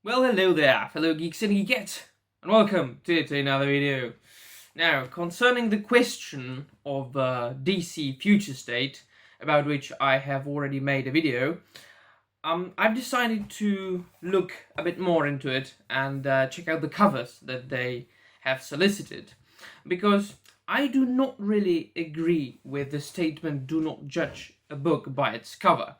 Well, hello there, fellow geeks and geekettes, and welcome to another video. Now, concerning the question of DC Future State, about which I have already made a video, I've decided to look a bit more into it and check out the covers that they have solicited, because I do not really agree with the statement, do not judge a book by its cover.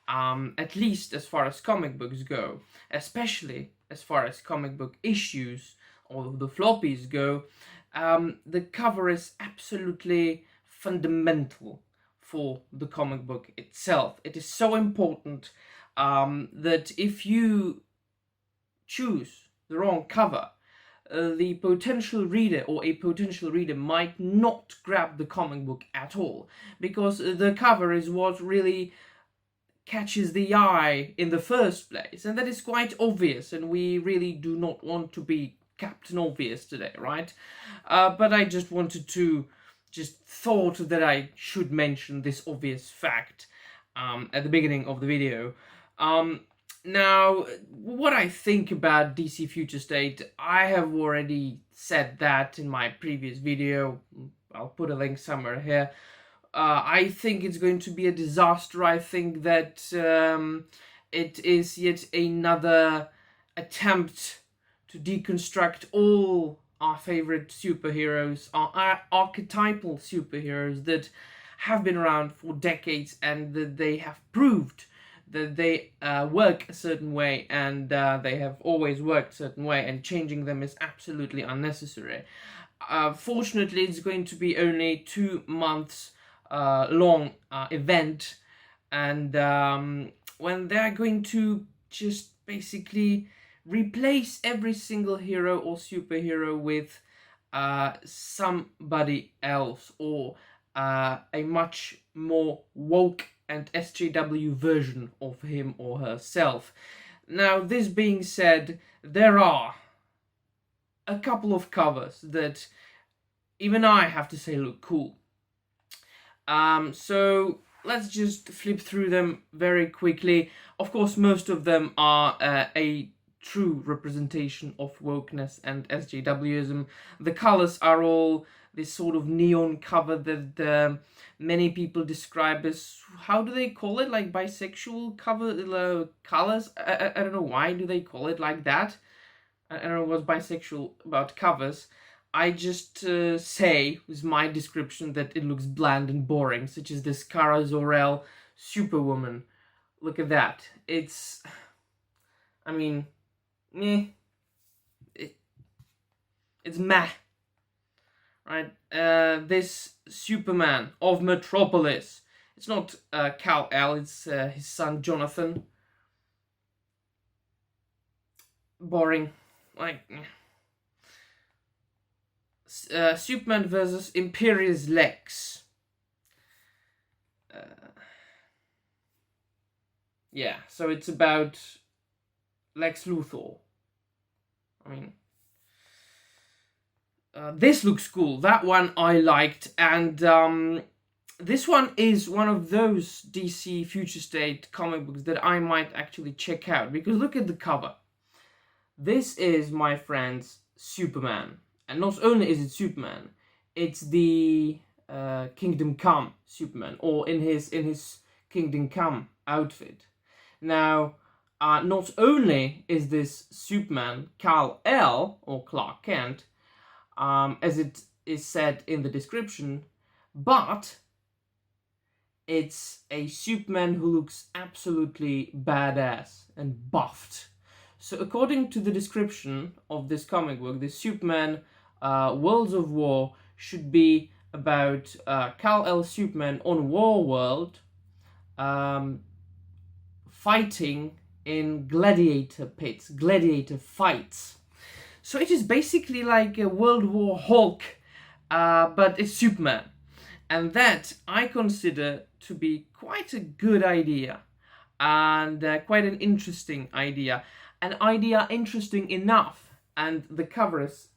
At least as far as comic books go, especially as far as comic book issues or the floppies go, the cover is absolutely fundamental for the comic book itself. It is so important that if you choose the wrong cover, the potential reader or a potential reader might not grab the comic book at all, because the cover is what really catches the eye in the first place, and that is quite obvious, and we really do not want to be Captain Obvious today, right? But I just thought that I should mention this obvious fact at the beginning of the video. Now, what I think about DC Future State, I have already said that in my previous video. I'll put a link somewhere here. I think it's going to be a disaster. I think that it is yet another attempt to deconstruct all our favorite superheroes, our archetypal superheroes that have been around for decades and that they have proved that they work a certain way, and they have always worked a certain way, and changing them is absolutely unnecessary. Fortunately, it's going to be only 2 months long event, and when they're going to just basically replace every single hero or superhero with somebody else, or a much more woke and SJW version of him or herself. Now, this being said, there are a couple of covers that even I have to say look cool. So let's just flip through them very quickly. Of course, most of them are a true representation of wokeness and SJWism. The colors are all this sort of neon cover that many people describe as, how do they call it, like bisexual cover colors? I don't know, why do they call it like that? I don't know what's bisexual about covers. I just say, with my description, that it looks bland and boring, such as this Kara Zor-El Superwoman. Look at that. It's, I mean, meh. It's meh. Right? This Superman of Metropolis. It's not Kal-El, it's his son Jonathan. Boring. Like, Superman versus Imperious Lex. Yeah, so it's about Lex Luthor. I mean, this looks cool. That one I liked, and this one is one of those DC Future State comic books that I might actually check out, because look at the cover. This is, my friends, Superman. And not only is it Superman, it's the Kingdom Come Superman, or in his Kingdom Come outfit. Now, not only is this Superman Kal-El, or Clark Kent, as it is said in the description, but it's a Superman who looks absolutely badass and buffed. So according to the description of this comic book, the Superman Worlds of War should be about Kal-El Superman on War World, fighting in gladiator pits, gladiator fights. So it is basically like a World War Hulk, but it's Superman. And that I consider to be quite a good idea, and quite an interesting idea. An idea interesting enough, and the cover is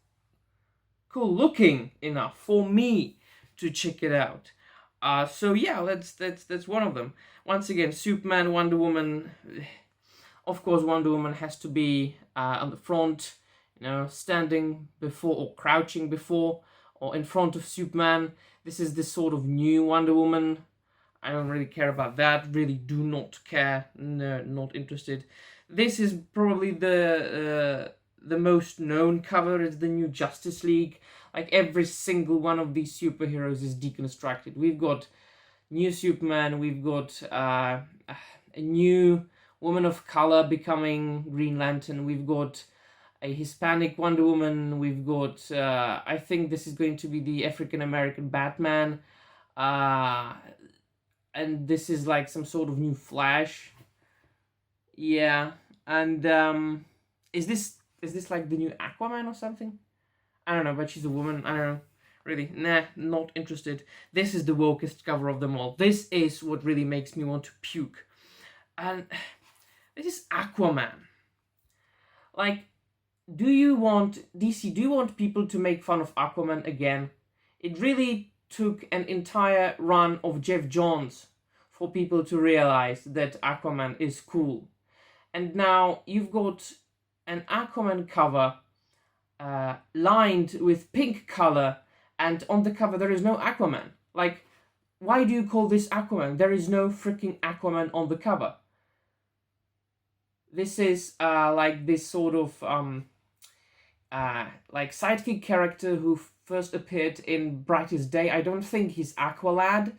cool looking enough for me to check it out. So yeah, that's one of them. Once again, Superman, Wonder Woman, Of course, Wonder Woman has to be on the front, standing before or crouching before or in front of Superman. This is the sort of new Wonder Woman. I don't really care about that. Really do not care. No, not interested. This is probably the most known cover. Is the new Justice League. Like every single one of these superheroes is deconstructed. We've got new Superman. We've got a new woman of color becoming Green Lantern. We've got a Hispanic Wonder Woman. We've got I think this is going to be the African American Batman. And this is like some sort of new Flash. Yeah, and is this like the new Aquaman or something? I don't know, but she's a woman. I don't know. Really, nah, not interested. This is the wokest cover of them all. This is what really makes me want to puke. And this is Aquaman. Like, do you want people to make fun of Aquaman again? It really took an entire run of Jeff Johns for people to realize that Aquaman is cool. And now you've got an Aquaman cover lined with pink color, and on the cover there is no Aquaman. Like, why do you call this Aquaman? There is no freaking Aquaman on the cover. This is like this sort of like sidekick character who first appeared in Brightest Day. I don't think he's Aqualad,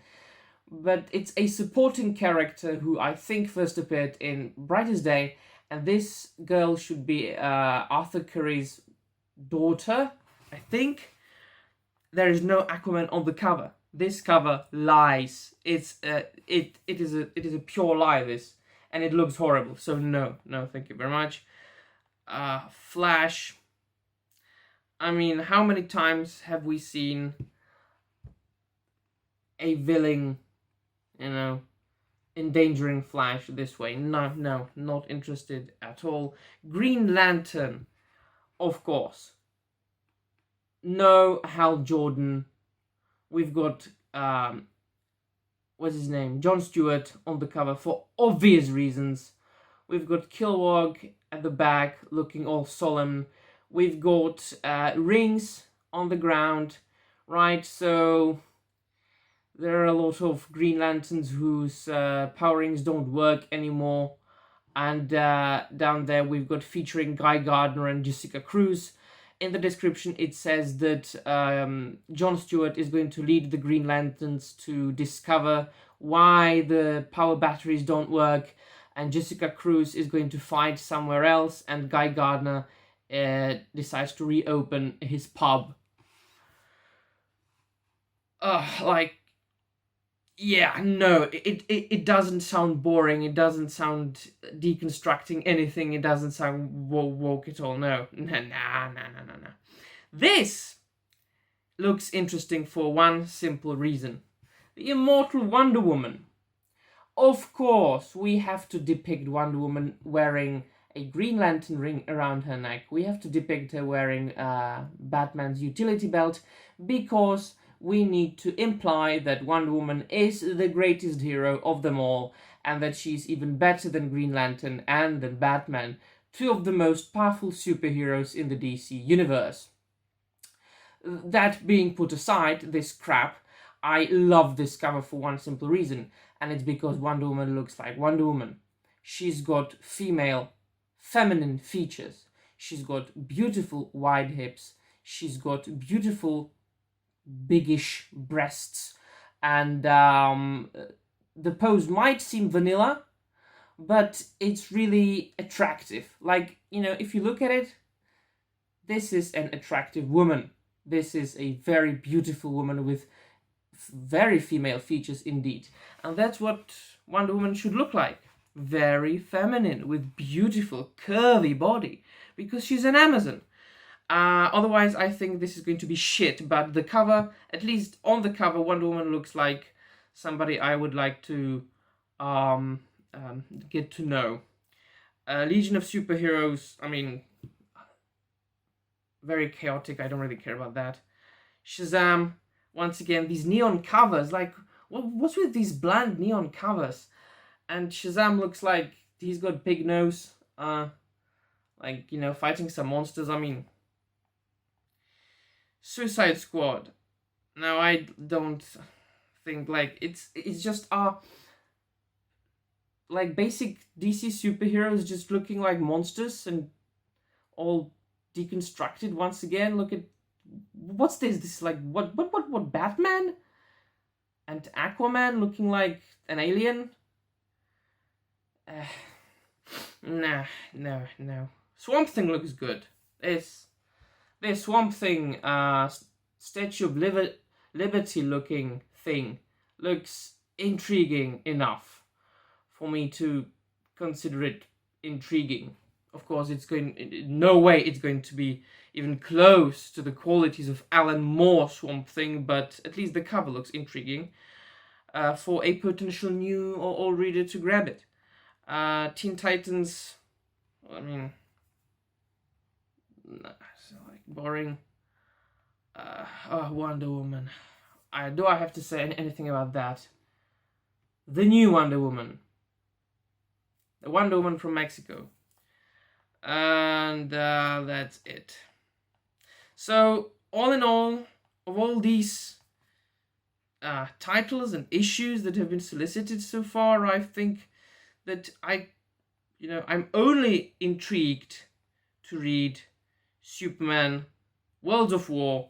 but it's a supporting character who I think first appeared in Brightest Day, and this girl should be Arthur Curry's daughter, I think. There is no Aquaman on the cover. This cover lies. It is a pure lie, this, and it looks horrible. So no, thank you very much. Flash. I mean, how many times have we seen a villain, endangering Flash this way? No, not interested at all. Green Lantern, of course. No Hal Jordan. We've got, what's his name? Jon Stewart on the cover for obvious reasons. We've got Kilowog at the back looking all solemn. We've got rings on the ground, right? So there are a lot of Green Lanterns whose power rings don't work anymore. And down there we've got featuring Guy Gardner and Jessica Cruz. In the description it says that Jon Stewart is going to lead the Green Lanterns to discover why the power batteries don't work, and Jessica Cruz is going to fight somewhere else, and Guy Gardner decides to reopen his pub. Yeah, no, it doesn't sound boring. It doesn't sound deconstructing anything. It doesn't sound woke at all. No. This looks interesting for one simple reason. The immortal Wonder Woman. Of course, we have to depict Wonder Woman wearing a Green Lantern ring around her neck. We have to depict her wearing Batman's utility belt, because we need to imply that Wonder Woman is the greatest hero of them all, and that she's even better than Green Lantern and than Batman, two of the most powerful superheroes in the DC universe. That being put aside, this crap, I love this cover for one simple reason, and it's because Wonder Woman looks like Wonder Woman. She's got feminine features. She's got beautiful wide hips. She's got beautiful biggish breasts, and the pose might seem vanilla, but it's really attractive. Like, if you look at it, this is an attractive woman. This is a very beautiful woman with very female features indeed, and that's what Wonder Woman should look like. Very feminine with beautiful curvy body, because she's an Amazon. Otherwise, I think this is going to be shit, but the cover, at least on the cover, Wonder Woman looks like somebody I would like to get to know. Legion of Superheroes, I mean, very chaotic, I don't really care about that. Shazam, once again, these neon covers, like, what's with these bland neon covers? And Shazam looks like he's got big nose. Like, you know, fighting some monsters. I mean, Suicide Squad. Now, I don't think, like, it's just like basic DC superheroes just looking like monsters and all deconstructed once again. Look at, what's this? This is like what Batman and Aquaman looking like an alien? No. Swamp Thing looks good. This Swamp Thing Statue of Liberty looking thing looks intriguing enough for me to consider it intriguing. Of course, it's going, no way it's going to be even close to the qualities of Alan Moore Swamp Thing, but at least the cover looks intriguing for a potential new or old reader to grab it. Teen Titans, I mean, it's like boring. Wonder Woman. Do I have to say anything about that? The new Wonder Woman. The Wonder Woman from Mexico. And that's it. So, all in all, of all these titles and issues that have been solicited so far, I think that I'm only intrigued to read Superman Worlds of War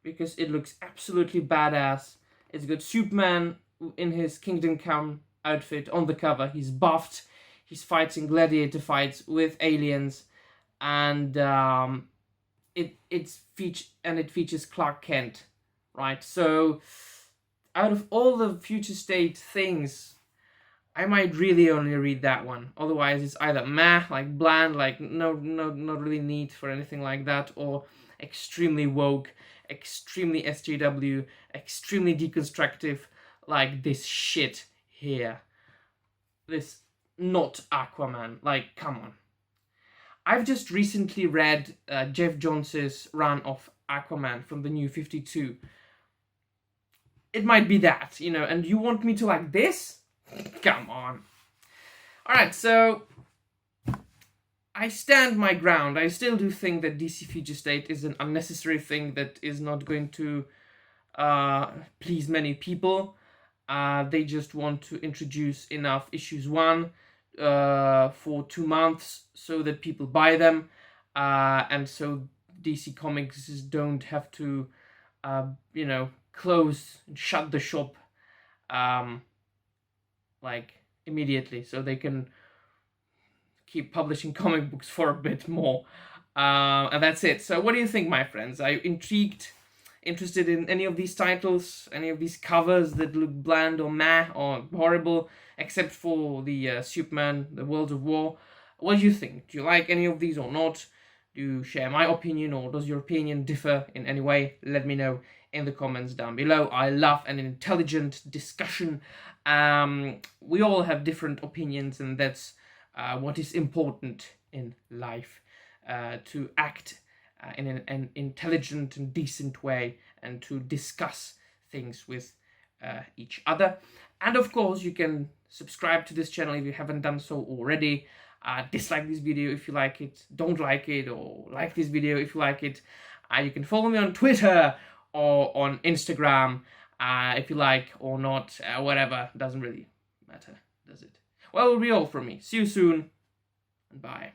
because it looks absolutely badass. It's got Superman in his Kingdom Come outfit on the cover. He's buffed. He's fighting gladiator fights with aliens, and it features Clark Kent, right? So, out of all the Future State things, I might really only read that one. Otherwise, it's either meh, like bland, like no, not really need for anything like that, or extremely woke, extremely SJW, extremely deconstructive, like this shit here. This not Aquaman. Like, come on. I've just recently read Jeff Johns' run of Aquaman from the New 52. It might be that, and you want me to like this? Come on. Alright, so I stand my ground. I still do think that DC Future State is an unnecessary thing that is not going to please many people. They just want to introduce enough issues 1 for 2 months so that people buy them, and so DC Comics don't have to close and shut the shop like immediately, so they can keep publishing comic books for a bit more, and that's it. So what do you think, my friends? Are you interested in any of these titles, any of these covers that look bland or meh or horrible, except for the Superman, the World of War? What do you think? Do you like any of these or not? Do you share my opinion, or does your opinion differ in any way? Let me know in the comments down below. I love an intelligent discussion. We all have different opinions, and that's what is important in life, to act in an intelligent and decent way, and to discuss things with each other. And of course, you can subscribe to this channel if you haven't done so already. Dislike this video if you like it, don't like it, or like this video if you like it. You can follow me on Twitter or on Instagram if you like or not, whatever. Doesn't really matter, does it? Well, it will be all from me. See you soon, and bye.